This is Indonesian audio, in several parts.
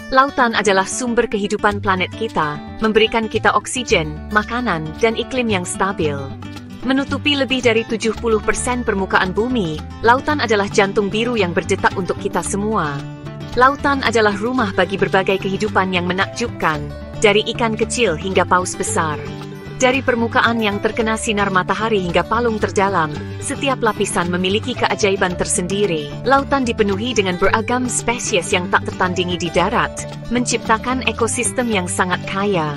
Lautan adalah sumber kehidupan planet kita, memberikan kita oksigen, makanan, dan iklim yang stabil. Menutupi lebih dari 70% permukaan bumi, lautan adalah jantung biru yang berdetak untuk kita semua. Lautan adalah rumah bagi berbagai kehidupan yang menakjubkan, dari ikan kecil hingga paus besar. Dari permukaan yang terkena sinar matahari hingga palung terdalam, setiap lapisan memiliki keajaiban tersendiri. Lautan dipenuhi dengan beragam spesies yang tak tertandingi di darat, menciptakan ekosistem yang sangat kaya.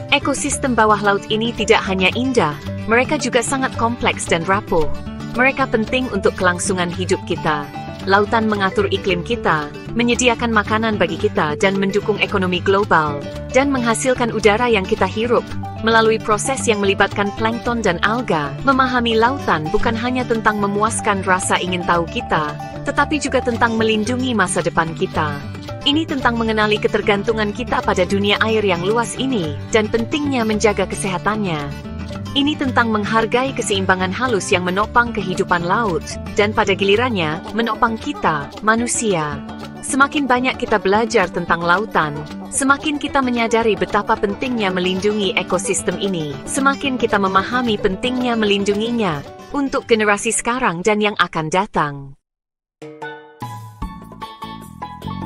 Ekosistem bawah laut ini tidak hanya indah, mereka juga sangat kompleks dan rapuh. Mereka penting untuk kelangsungan hidup kita. Lautan mengatur iklim kita, menyediakan makanan bagi kita dan mendukung ekonomi global, dan menghasilkan udara yang kita hirup. Melalui proses yang melibatkan plankton dan alga, memahami lautan bukan hanya tentang memuaskan rasa ingin tahu kita, tetapi juga tentang melindungi masa depan kita. Ini tentang mengenali ketergantungan kita pada dunia air yang luas ini, dan pentingnya menjaga kesehatannya. Ini tentang menghargai keseimbangan halus yang menopang kehidupan laut, dan pada gilirannya, menopang kita, manusia. Semakin banyak kita belajar tentang lautan, semakin kita menyadari betapa pentingnya melindungi ekosistem ini. Semakin kita memahami pentingnya melindunginya untuk generasi sekarang dan yang akan datang.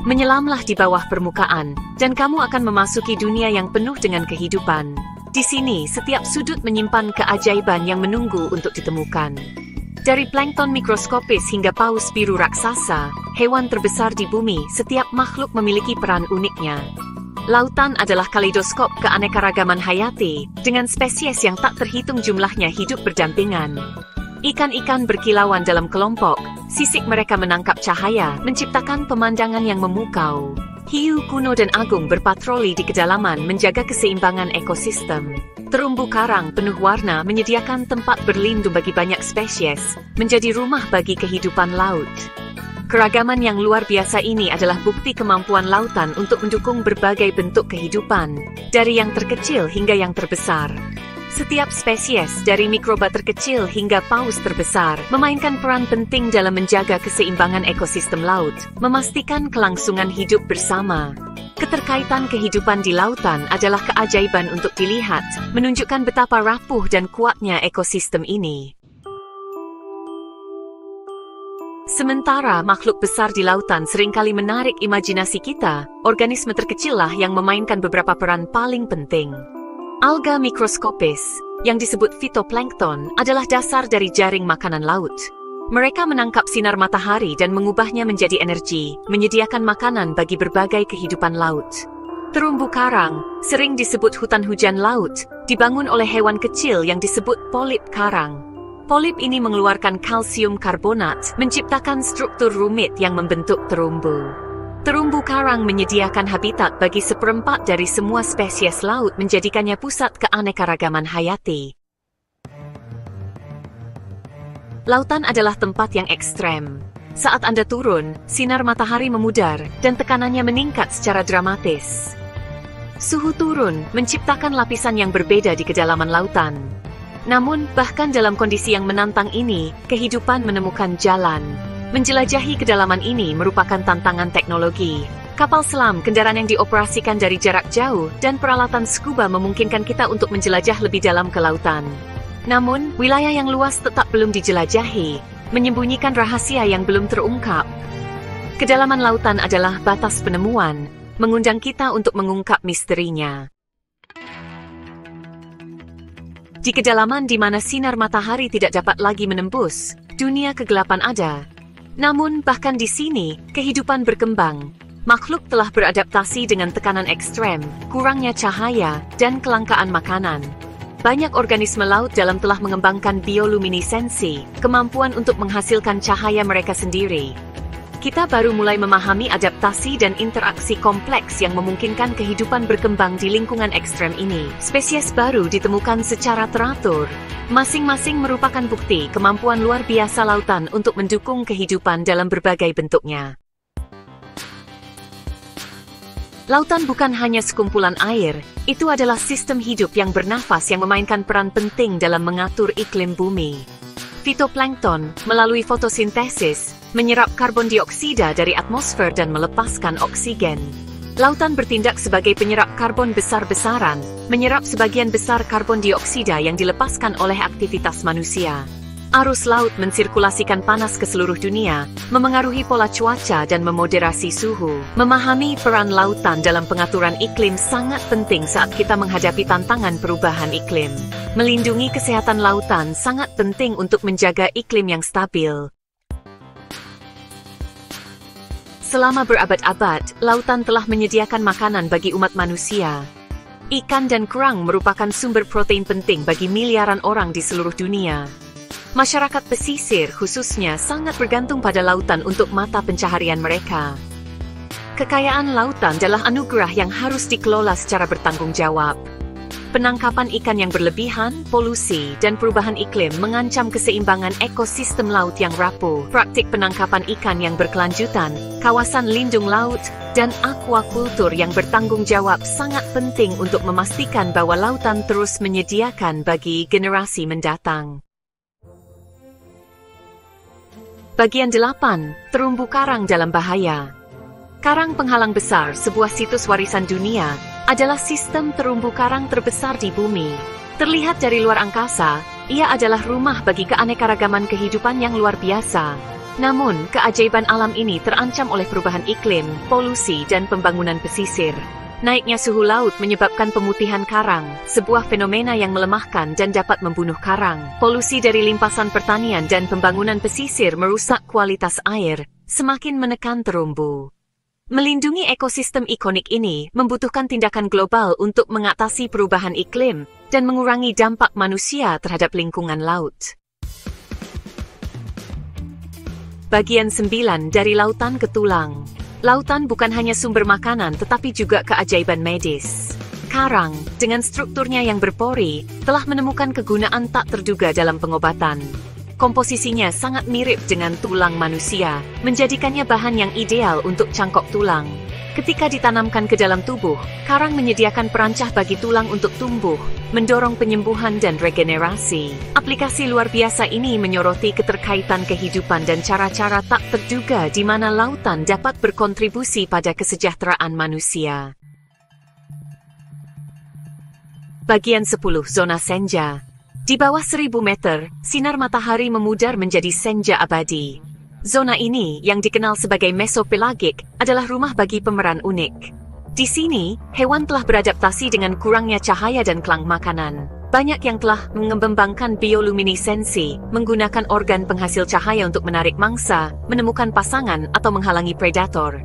Menyelamlah di bawah permukaan, dan kamu akan memasuki dunia yang penuh dengan kehidupan. Di sini, setiap sudut menyimpan keajaiban yang menunggu untuk ditemukan. Dari plankton mikroskopis hingga paus biru raksasa, hewan terbesar di bumi, setiap makhluk memiliki peran uniknya. Lautan adalah kaleidoskop keanekaragaman hayati, dengan spesies yang tak terhitung jumlahnya hidup berdampingan. Ikan-ikan berkilauan dalam kelompok, sisik mereka menangkap cahaya, menciptakan pemandangan yang memukau. Hiu kuno dan agung berpatroli di kedalaman menjaga keseimbangan ekosistem. Terumbu karang penuh warna menyediakan tempat berlindung bagi banyak spesies, menjadi rumah bagi kehidupan laut. Keragaman yang luar biasa ini adalah bukti kemampuan lautan untuk mendukung berbagai bentuk kehidupan, dari yang terkecil hingga yang terbesar. Setiap spesies, dari mikroba terkecil hingga paus terbesar, memainkan peran penting dalam menjaga keseimbangan ekosistem laut, memastikan kelangsungan hidup bersama. Keterkaitan kehidupan di lautan adalah keajaiban untuk dilihat, menunjukkan betapa rapuh dan kuatnya ekosistem ini. Sementara makhluk besar di lautan seringkali menarik imajinasi kita, organisme terkecillah yang memainkan beberapa peran paling penting. Alga mikroskopis, yang disebut fitoplankton, adalah dasar dari jaring makanan laut. Mereka menangkap sinar matahari dan mengubahnya menjadi energi, menyediakan makanan bagi berbagai kehidupan laut. Terumbu karang, sering disebut hutan hujan laut, dibangun oleh hewan kecil yang disebut polip karang. Polip ini mengeluarkan kalsium karbonat, menciptakan struktur rumit yang membentuk terumbu. Terumbu karang menyediakan habitat bagi seperempat dari semua spesies laut, menjadikannya pusat keanekaragaman hayati. Lautan adalah tempat yang ekstrem. Saat Anda turun, sinar matahari memudar, dan tekanannya meningkat secara dramatis. Suhu turun, menciptakan lapisan yang berbeda di kedalaman lautan. Namun, bahkan dalam kondisi yang menantang ini, kehidupan menemukan jalan. Menjelajahi kedalaman ini merupakan tantangan teknologi. Kapal selam, kendaraan yang dioperasikan dari jarak jauh, dan peralatan scuba memungkinkan kita untuk menjelajah lebih dalam ke lautan. Namun, wilayah yang luas tetap belum dijelajahi, menyembunyikan rahasia yang belum terungkap. Kedalaman lautan adalah batas penemuan, mengundang kita untuk mengungkap misterinya. Di kedalaman di mana sinar matahari tidak dapat lagi menembus, dunia kegelapan ada. Namun, bahkan di sini, kehidupan berkembang. Makhluk telah beradaptasi dengan tekanan ekstrem, kurangnya cahaya, dan kelangkaan makanan. Banyak organisme laut dalam telah mengembangkan bioluminesensi, kemampuan untuk menghasilkan cahaya mereka sendiri. Kita baru mulai memahami adaptasi dan interaksi kompleks yang memungkinkan kehidupan berkembang di lingkungan ekstrem ini. Spesies baru ditemukan secara teratur. Masing-masing merupakan bukti kemampuan luar biasa lautan untuk mendukung kehidupan dalam berbagai bentuknya. Lautan bukan hanya sekumpulan air, itu adalah sistem hidup yang bernafas yang memainkan peran penting dalam mengatur iklim bumi. Fitoplankton, melalui fotosintesis, menyerap karbon dioksida dari atmosfer dan melepaskan oksigen. Lautan bertindak sebagai penyerap karbon besar-besaran, menyerap sebagian besar karbon dioksida yang dilepaskan oleh aktivitas manusia. Arus laut mensirkulasikan panas ke seluruh dunia, memengaruhi pola cuaca dan memoderasi suhu. Memahami peran lautan dalam pengaturan iklim sangat penting saat kita menghadapi tantangan perubahan iklim. Melindungi kesehatan lautan sangat penting untuk menjaga iklim yang stabil. Selama berabad-abad, lautan telah menyediakan makanan bagi umat manusia. Ikan dan kerang merupakan sumber protein penting bagi miliaran orang di seluruh dunia. Masyarakat pesisir khususnya sangat bergantung pada lautan untuk mata pencaharian mereka. Kekayaan lautan adalah anugerah yang harus dikelola secara bertanggung jawab. Penangkapan ikan yang berlebihan, polusi, dan perubahan iklim mengancam keseimbangan ekosistem laut yang rapuh. Praktik penangkapan ikan yang berkelanjutan, kawasan lindung laut, dan aquakultur yang bertanggung jawab sangat penting untuk memastikan bahwa lautan terus menyediakan bagi generasi mendatang. Bagian 8. Terumbu karang dalam bahaya. Karang penghalang besar, sebuah situs warisan dunia, adalah sistem terumbu karang terbesar di bumi. Terlihat dari luar angkasa, ia adalah rumah bagi keanekaragaman kehidupan yang luar biasa. Namun, keajaiban alam ini terancam oleh perubahan iklim, polusi, dan pembangunan pesisir. Naiknya suhu laut menyebabkan pemutihan karang, sebuah fenomena yang melemahkan dan dapat membunuh karang. Polusi dari limpasan pertanian dan pembangunan pesisir merusak kualitas air, semakin menekan terumbu. Melindungi ekosistem ikonik ini membutuhkan tindakan global untuk mengatasi perubahan iklim dan mengurangi dampak manusia terhadap lingkungan laut. Bagian 9 dari lautan ke tulang. Lautan bukan hanya sumber makanan tetapi juga keajaiban medis. Karang, dengan strukturnya yang berpori, telah menemukan kegunaan tak terduga dalam pengobatan. Komposisinya sangat mirip dengan tulang manusia, menjadikannya bahan yang ideal untuk cangkok tulang. Ketika ditanamkan ke dalam tubuh, karang menyediakan perancah bagi tulang untuk tumbuh, mendorong penyembuhan dan regenerasi. Aplikasi luar biasa ini menyoroti keterkaitan kehidupan dan cara-cara tak terduga di mana lautan dapat berkontribusi pada kesejahteraan manusia. Bagian 10. Zona senja. Di bawah 1000 meter, sinar matahari memudar menjadi senja abadi. Zona ini, yang dikenal sebagai mesopelagik, adalah rumah bagi pemeran unik. Di sini, hewan telah beradaptasi dengan kurangnya cahaya dan kelang makanan. Banyak yang telah mengembangkan bioluminesensi, menggunakan organ penghasil cahaya untuk menarik mangsa, menemukan pasangan, atau menghalangi predator.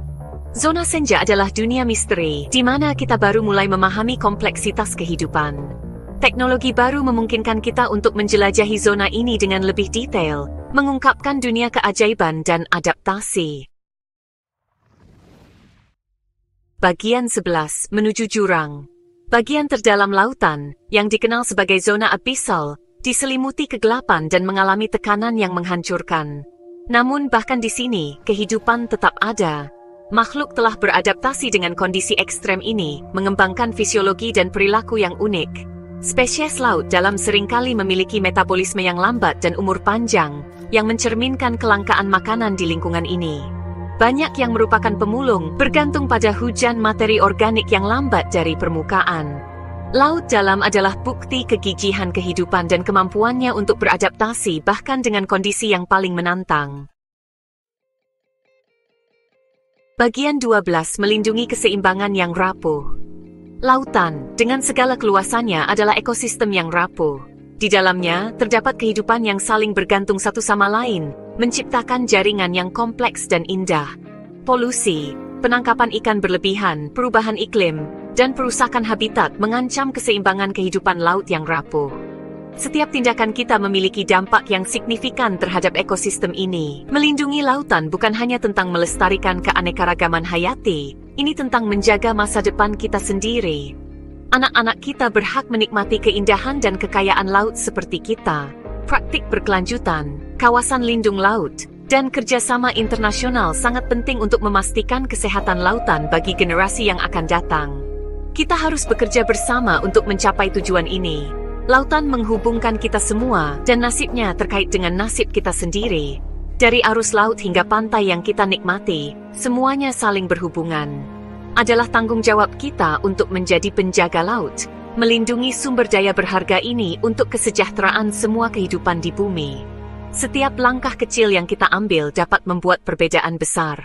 Zona senja adalah dunia misteri, di mana kita baru mulai memahami kompleksitas kehidupan. Teknologi baru memungkinkan kita untuk menjelajahi zona ini dengan lebih detail, mengungkapkan dunia keajaiban dan adaptasi. Bagian 11. Menuju jurang. Bagian terdalam lautan, yang dikenal sebagai zona abyssal, diselimuti kegelapan dan mengalami tekanan yang menghancurkan. Namun bahkan di sini, kehidupan tetap ada. Makhluk telah beradaptasi dengan kondisi ekstrem ini, mengembangkan fisiologi dan perilaku yang unik. Spesies laut dalam seringkali memiliki metabolisme yang lambat dan umur panjang, yang mencerminkan kelangkaan makanan di lingkungan ini. Banyak yang merupakan pemulung bergantung pada hujan materi organik yang lambat dari permukaan. Laut dalam adalah bukti kegigihan kehidupan dan kemampuannya untuk beradaptasi bahkan dengan kondisi yang paling menantang. Bagian 12. Melindungi keseimbangan yang rapuh. Lautan, dengan segala keluasannya adalah ekosistem yang rapuh. Di dalamnya, terdapat kehidupan yang saling bergantung satu sama lain, menciptakan jaringan yang kompleks dan indah. Polusi, penangkapan ikan berlebihan, perubahan iklim, dan perusakan habitat mengancam keseimbangan kehidupan laut yang rapuh. Setiap tindakan kita memiliki dampak yang signifikan terhadap ekosistem ini. Melindungi lautan bukan hanya tentang melestarikan keanekaragaman hayati, ini tentang menjaga masa depan kita sendiri. Anak-anak kita berhak menikmati keindahan dan kekayaan laut seperti kita. Praktik berkelanjutan, kawasan lindung laut, dan kerjasama internasional sangat penting untuk memastikan kesehatan lautan bagi generasi yang akan datang. Kita harus bekerja bersama untuk mencapai tujuan ini. Lautan menghubungkan kita semua, dan nasibnya terkait dengan nasib kita sendiri. Dari arus laut hingga pantai yang kita nikmati, semuanya saling berhubungan. Adalah tanggung jawab kita untuk menjadi penjaga laut, melindungi sumber daya berharga ini untuk kesejahteraan semua kehidupan di bumi. Setiap langkah kecil yang kita ambil dapat membuat perbedaan besar.